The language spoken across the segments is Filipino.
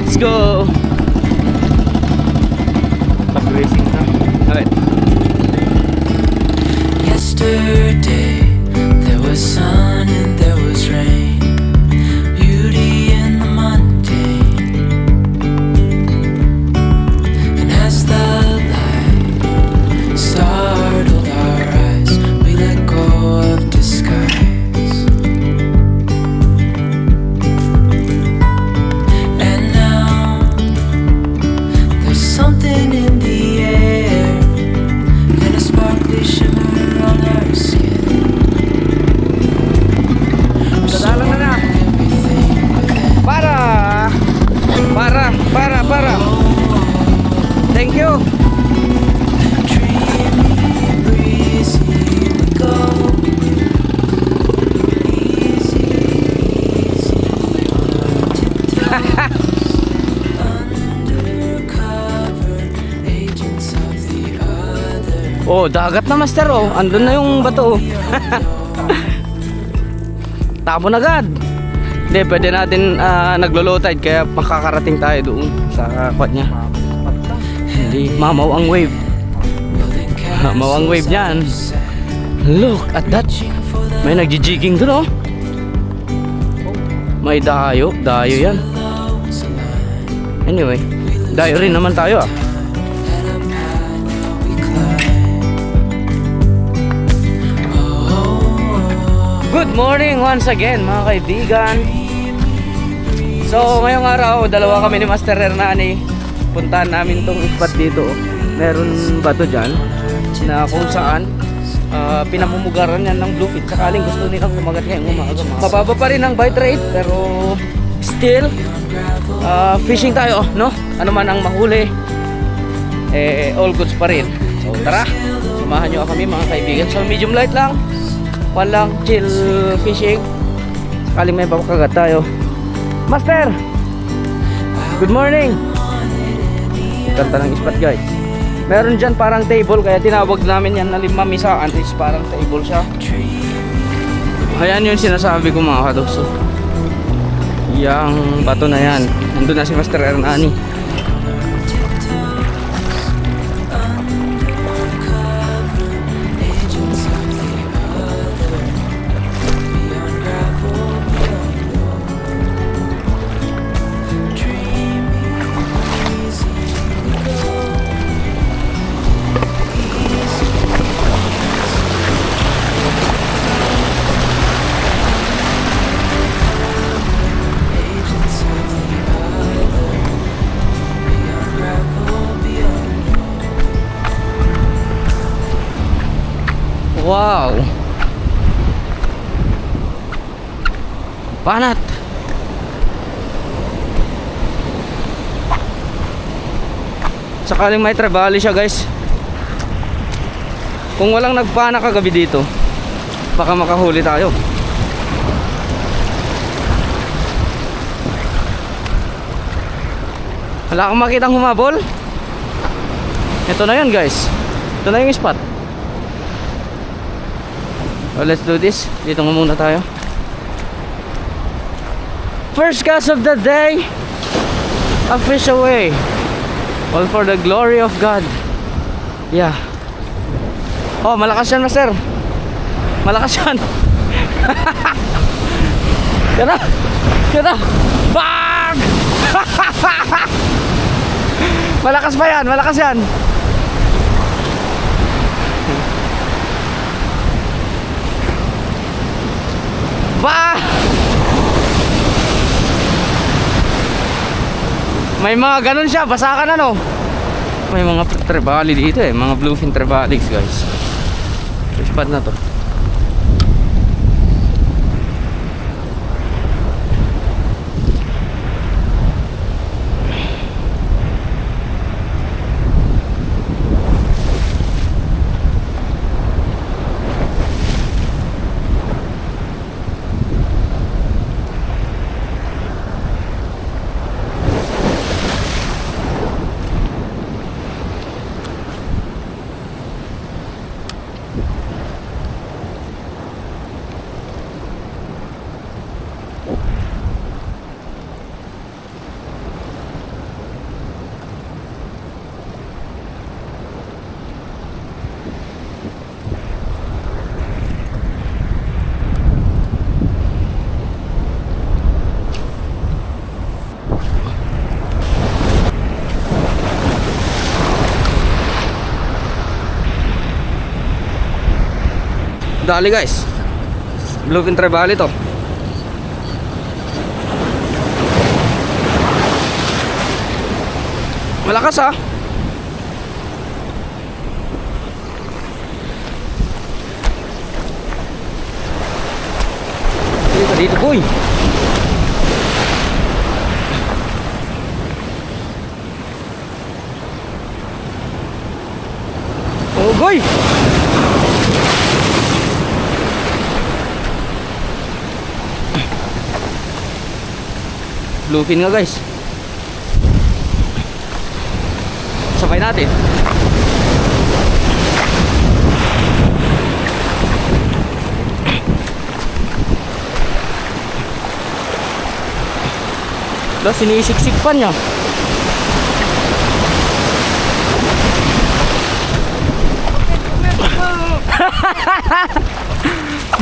Let's go! Pag-racing na. Alright. Yesterday there was sun and there was rain, beauty in the mundane. And as the light startled our eyes, we let go of disguise. And now there's something in the air and a sparkly shimmer on our skin. Dadalan na na. Everything within. Para. Thank you. Dreamy, breezy, we go. Easy, easy, tiptoe. Undercover agents of the other. Oh, dagat na master oh. Andun na yung bato oh. Tapon agad. Hindi, pwede natin naglo-low tide kaya makakarating tayo doon sa quad niya. Hindi, mamaw ang wave. Mamaw ang wave niyan. Look at that. May nagjijigging doon oh. May dayo yan. Anyway, dayo rin naman tayo ah. Good morning once again mga kaibigan. So ngayong araw, dalawa kami ni Master Hernani. Puntahan namin tong spot dito. Meron bato dyan na kung saan pinamumugaran yan ng bluefin. Sakaling gusto nilang kumagat ngayong umaga. Mababa pa rin ang bite rate pero still fishing tayo, no? Ano man ang mahuli, all goods pa rin. So tara, samahan nyo kami mga kaibigan. So medium light lang, walang chill fishing. Sakaling may papakagat tayo. Master, good morning. Ganda ng spot guys. Meron dyan parang table kaya tinawag namin yan na limamisaan. Is parang table siya. Ayan yung sinasabi ko mga kadokso. Yang bato na yan. Nandun na si Master Hernani. Wow. Panat. Sakaling may trevally siya guys. Kung walang nagpana kagabi dito, baka makahuli tayo. Wala kang makitang humabol. Ito na yun guys. Ito na yung spot. So let's do this. Dito nga muna tayo. First cast of the day. A fish away. All for the glory of God. Yeah. Oh, malakas yan master. Malakas yan. Yan na. Bang! Malakas pa yan. Malakas yan. Bah! May mga ganun siya, basakan ano. May mga trevally dito mga bluefin trevallies guys. Spot na to. Dali guys. Bluefin Trevally to. Malakas ah. Dito boy. Oh boy. Bluefin nga guys. Sabay natin. Tapos sinisiksik pa niya.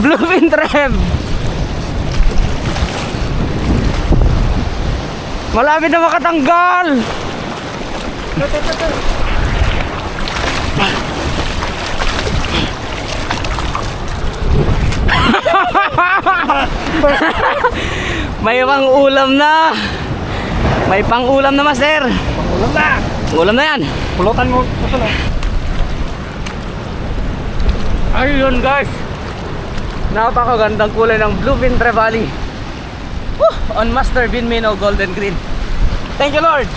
Bluefin Trev. Malapit na makatanggal. May pang-ulam na. May pang-ulam na, master. Ulam na! Ulam na yan. Pulutan mo ito na. Ayun guys. Napakagandang kulay ng Bluefin Trevally. On Master Bean Minnow Golden Green. Thank you Lord.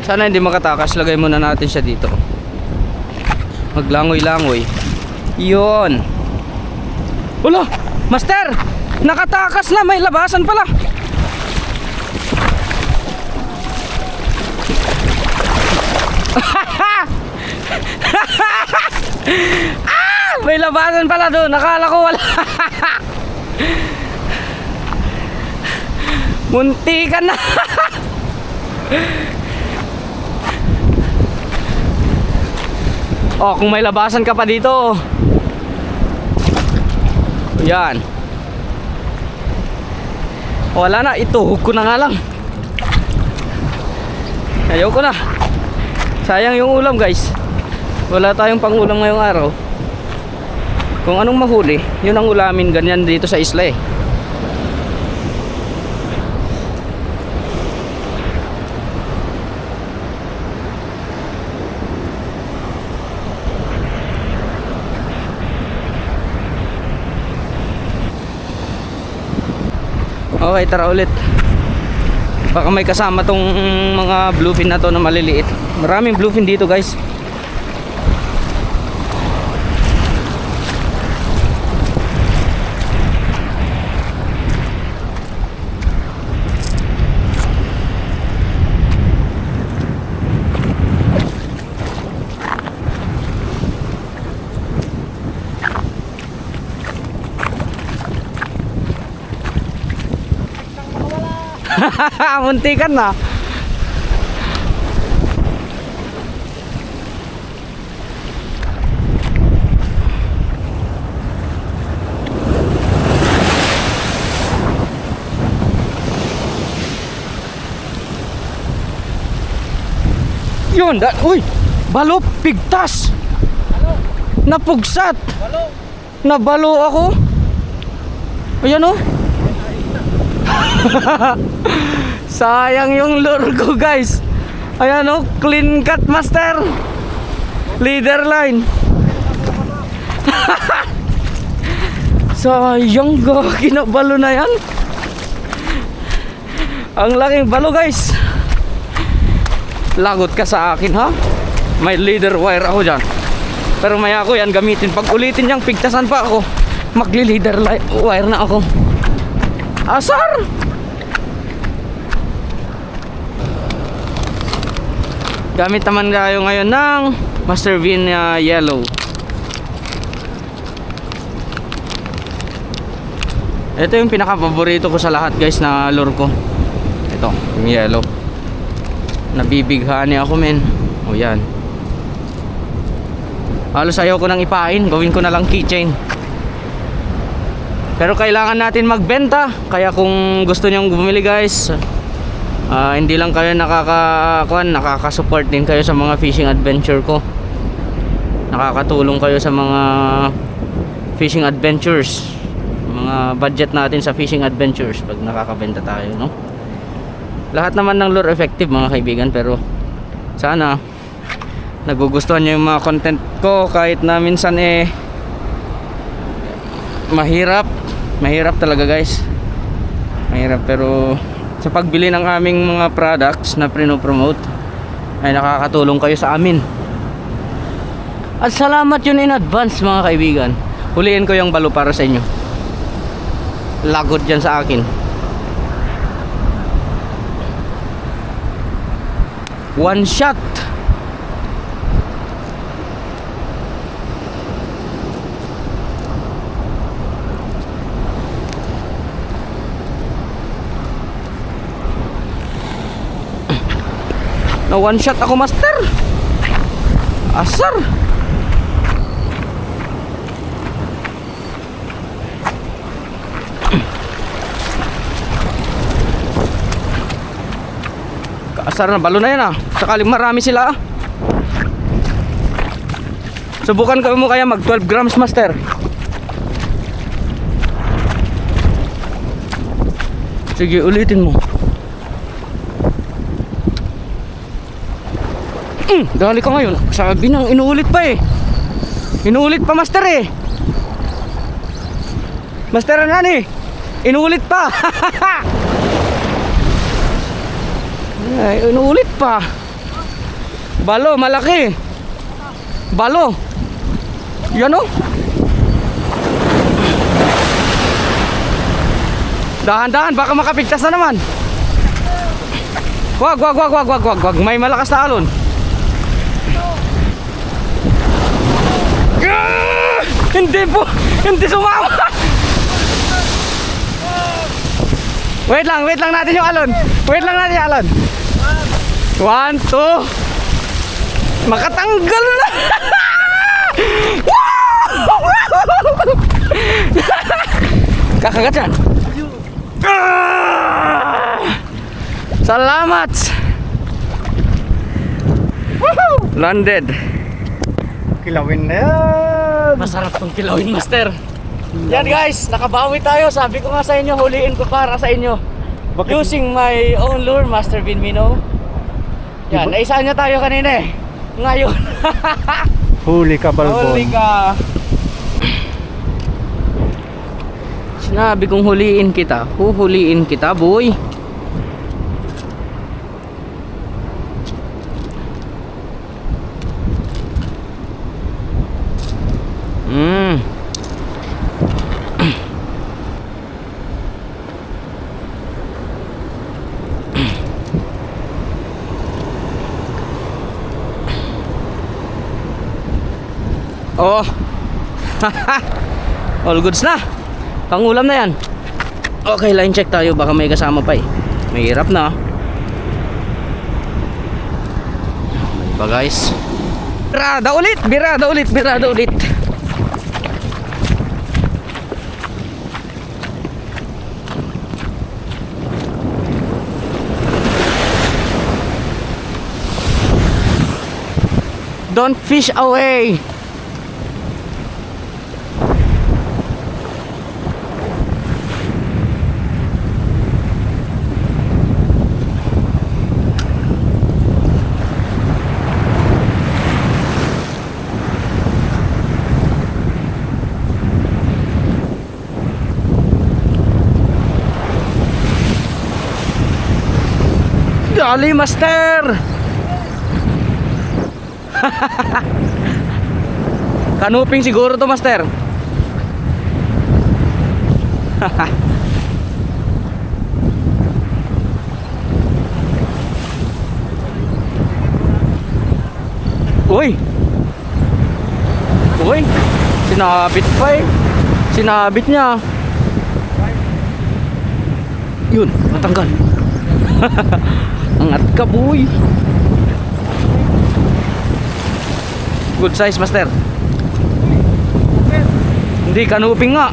Sana hindi makatakas. Lagay muna natin siya dito. Maglangoy-langoy. Yun. Wala! Master! Nakatakas na! May labasan pala! Ah! May labasan pala doon. Nakala ko wala. Munti ka na. Oh, kung may labasan ka pa dito. Yan. Wala na, ituhog ko na nga lang. Ayaw ko na. Sayang yung ulam guys. Wala tayong pangulam ngayong araw. Kung anong mahuli, yun ang ulamin. Ganyan dito sa isla eh. Okay, tara ulit. Baka may kasama tong mga bluefin na to na maliliit. Maraming bluefin dito guys. Muntikan na. Yun, uy, balo, pigtas. Napugsat. Nabalo ako. Ayan oh. Sayang yung lure ko guys. Ayan oh, clean cut master. Leader line. Sayang go, kinabalo na yan. Ang laking balo guys. Lagot ka sa akin ha. May leader wire ako dyan. Pero maya ko yan gamitin. Pag ulitin niyang pigtasan pa ako, magli-leader wire na ako. Asar! Gamit naman tayo ngayon ng Master Bean Yellow. Ito yung pinaka-paborito ko sa lahat guys na lure ko. Ito, yung yellow. Nabibighani ako men. O yan. Halos ayaw ko nang ipain. Gawin ko na lang keychain. Pero kailangan natin magbenta. Kaya kung gusto nyong bumili guys, hindi lang kayo nakaka-support din kayo sa mga fishing adventure ko. Nakakatulong kayo sa mga fishing adventures, mga budget natin sa fishing adventures pag nakakabenta tayo, no? Lahat naman ng lure effective mga kaibigan, pero sana nagugustuhan nyo yung mga content ko kahit na minsan mahirap talaga guys, mahirap, pero sa pagbili ng aming mga products na prino-promote ay nakakatulong kayo sa amin. At salamat yun in advance mga kaibigan. Huliin ko yung balo para sa inyo. Lagod dyan sa akin. One shot. Na one shot ako master. Asar. Asar na balo na yan ah. Sakaling marami sila ah. Subukan ka mo kaya mag 12 grams master. Sige ulitin mo. Dali ka ngayon. Sabi nang inuulit pa eh. Inuulit pa master eh. Master na eh. Inuulit pa. Ay, inuulit pa. Balo, malaki. Balo. Yan oh. Dahan-dahan, baka makapigtas na naman. Wag. May malakas na alon. Hindi sumama. Wait lang natin yung alon. One, two. Makatanggal na. Kakagat yan. Salamat. Landed. Kilawin na yan. Masarap tong kilawin master. Yan guys, nakabawi tayo. Sabi ko nga sa inyo, huliin ko para sa inyo. Bakit? Using my own lure, Master Vinmino. Yan, naisa niya tayo kanina eh. Ngayon. Huli ka, Balbon. Huli ka. Sinabi kong huliin kita. Huhuliin kita, boy. Oh. All goods na. Pangulam na yan. Okay, line check tayo. Baka may kasama pa eh. Mahirap na. Ano ba guys? Birada ulit. Don't fish away. Dali master. Kanuping siguro to master. Uy, sinabit pa eh. Sinabit niya. Yun, natanggal. Angat ka, boy. Good size, master. Hindi, kanuping nga.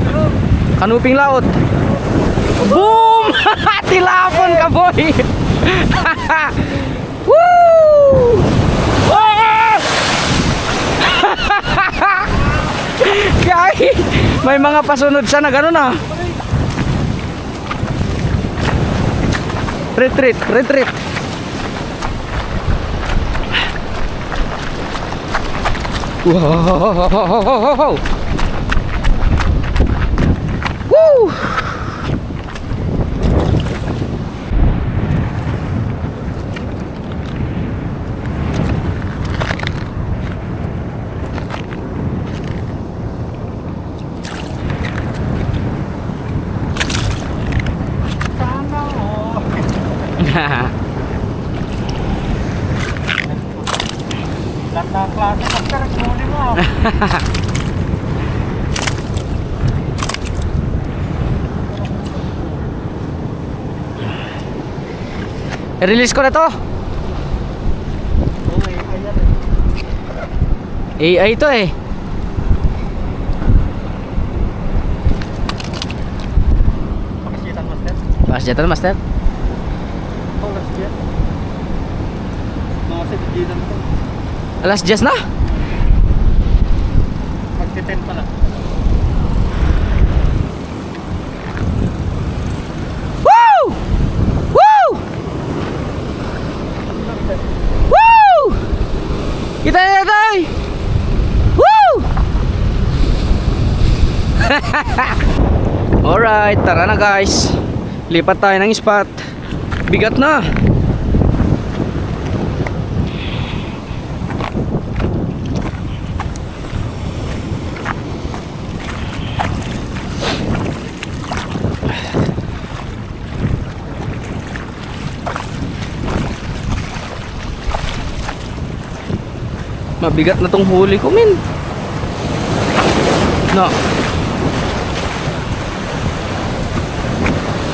Kanuping laot. Boom! Tilapon ka, boy. Woo! Ah! Kaya, may mga pasunod siya na gano'n ah. Retreat, retreat. Wow! Woo! Lahat na klase master, huli mo. I-release ko na to. Okay, ayan. AI to eh. Pakisitan master. Pas jatan master. Oh, last year. Mga sigilan to. Alas 10 na? Magti-10 pala. Woo! Woo! Woo! Kita na tayo! Woo! Alright, tara na guys. Lipat tayo ng spot. Bigat na. Mabigat na tong huli ko, min. No.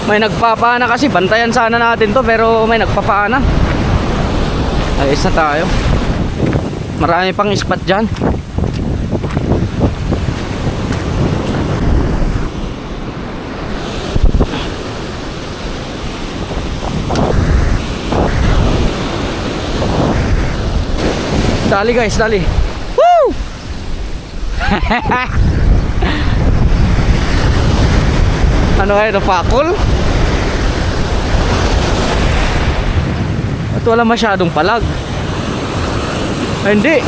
May nagpapana kasi, bantayan sana natin to, pero may nagpapana. Ayos na tayo. Marami pang spot dyan. Dali guys, dali. Woo! Ano kayo, pakol? At wala masyadong palag. Ay, hindi.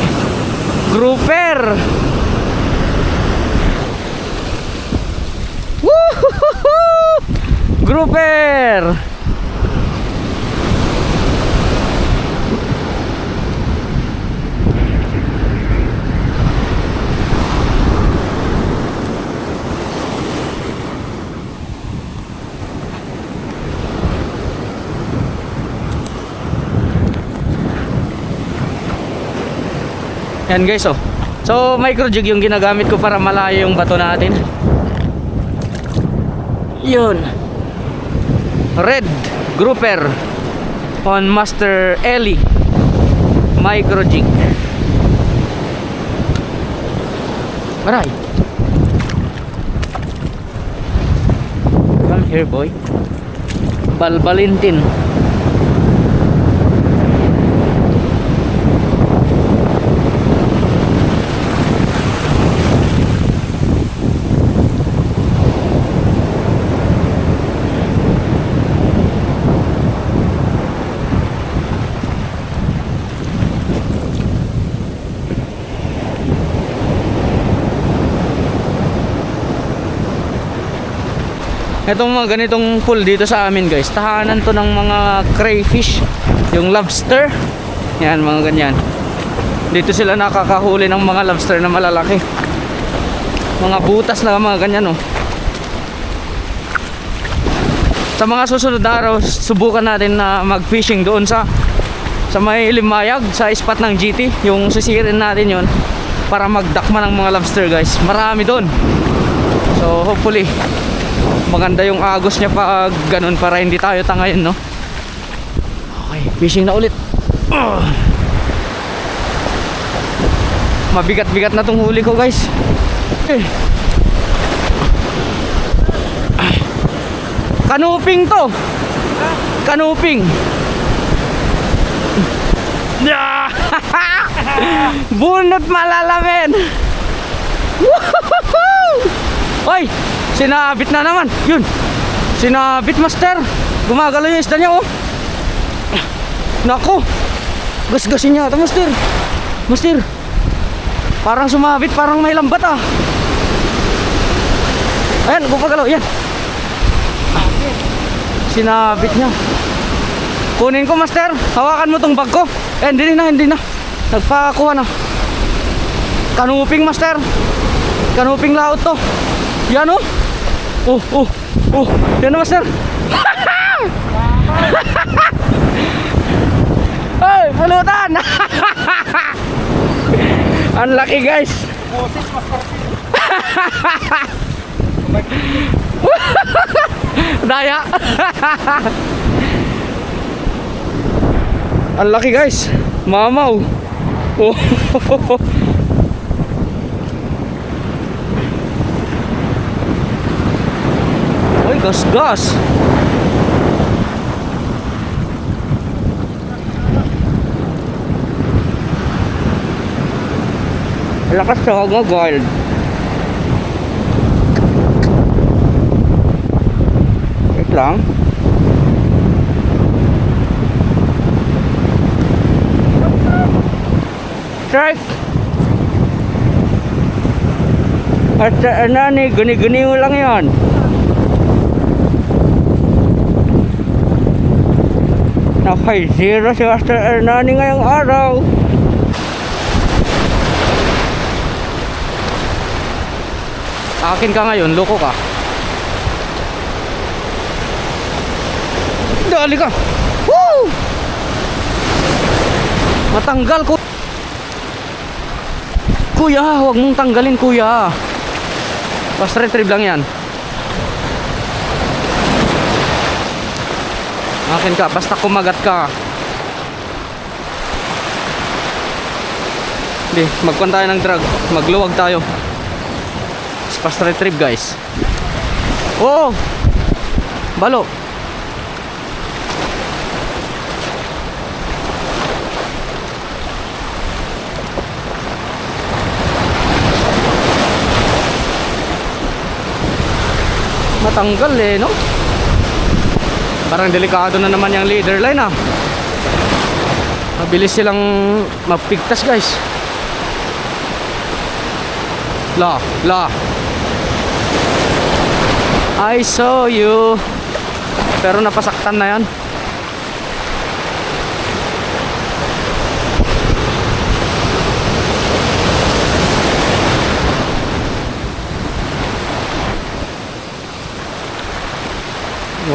Grouper. Woo! Grouper. Yan guys, oh. So micro jig yung ginagamit ko para malayo yung bato natin. Yun. Red grouper on Master Ellie micro jig. Aray. Come here, boy. Balbalintin. Itong mga ganitong pool dito sa amin guys, tahanan to ng mga crayfish, yung lobster. Yan, mga ganyan. Dito sila nakakahuli ng mga lobster na malalaki. Mga butas na mga ganyan, oh. Sa mga susunod na araw, subukan natin na mag-fishing doon sa may Limayag, sa spot ng GT. Yung sisirin natin yon para magdakma ng mga lobster guys. Marami doon. So hopefully Maganda yung agos niya pag ganun para hindi tayo tangayin, no? Okay, fishing na ulit. Mabigat-bigat na tong huli ko, guys. Kanuping to. Kanuping. Bunot malalamin. Hoy, sinabit na naman. Yun. Sinabit, master. Gumagalaw yung isda niya, oh. Nako. Gasgasin niya ito, master. Master. Parang sumabit, parang may lambat, ah. Ayan, gumagalaw. Yan. Sinabit niya. Kunin ko, master. Hawakan mo tong bag ko. Eh, hindi na. Nagpakakuha na. Kanuping, master. Kanuping laot to. Yan, oh. Yan na, master. Ay, pulutan. Ang laki, guys. Daya. Ang laki, guys. Mamaw. Oh. Ay, gas. Lakas sa wild. Wait lang. Strike. At nani, guni-guni mo lang yan. Na 5-0 si Master Hernani ngayong araw. Akin ka ngayon, loko ka. Dali ka. Woo! Matanggal ko. Kuya, huwag mong tanggalin, kuya. Basta retrieve lang yan. Akin ka, basta kumagat ka. Hindi, magkuhan tayo ng drag. Magluwag tayo. Fast retrieve, guys. Oh! Balo. Matanggal eh, no? Parang delikado na naman yung leader line, ah. Mabilis silang mapigtas, guys. La. I saw you. Pero napasaktan na yan.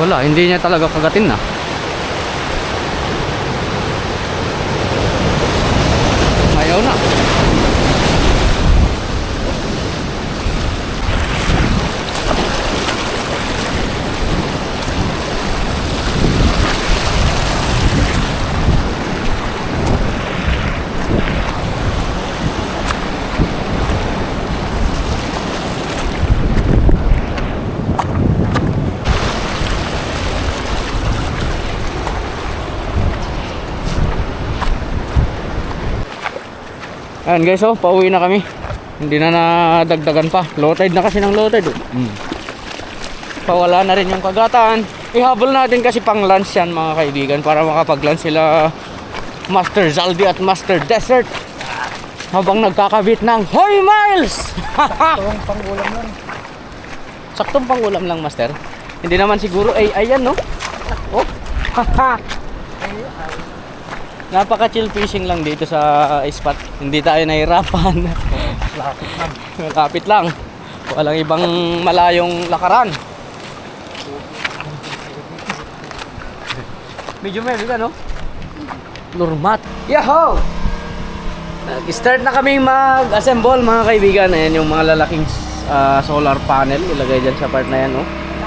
Wala, hindi niya talaga kagatin na. Ayaw na. Ayan, guys, oh, pauwi na kami. Hindi na nadagdagan pa. Low tide na kasi ng low tide, oh. Pawala na rin yung kagatan. Ihabol natin kasi pang lunch yan, mga kaibigan, para makapag-lunch sila Master Zaldi at Master Desert habang nagkakabit ng Hoy Miles. Saktong pangulam lang. Saktong pangulam lang, Master. Hindi naman siguro ay yan, no? Oh. Napaka-chill fishing lang dito sa spot. Hindi tayo nahirapan. Lapit lang. Walang ibang malayong lakaran. Medyo meron ka, no? Lurmat. Yahoo! Nag-start na kami mag-assemble, mga kaibigan. Ayan yung mga lalaking solar panel. Ilagay dyan sa part na yan, no?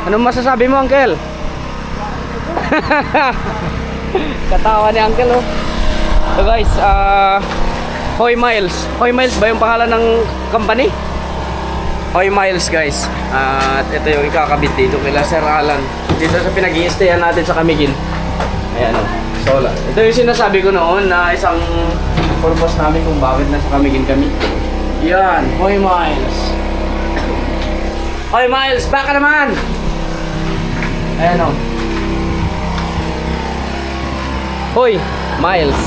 Anong masasabi mo, Uncle? Katawa ni Uncle, oh. So guys, Hoy Miles. Hoy Miles ba yung pangalan ng company? Hoy Miles, guys. At ito yung ikakabit dito kila Sir Alan. Dito sa pinag-i-stayan natin sa Camiguin. Ayan, oh. So, ito yung sinasabi ko noon na isang purpose namin kung bakit nasa Camiguin kami. Yan, Hoy Miles. Hoy Miles, baka naman! Ayan, oh. Hoy, Miles.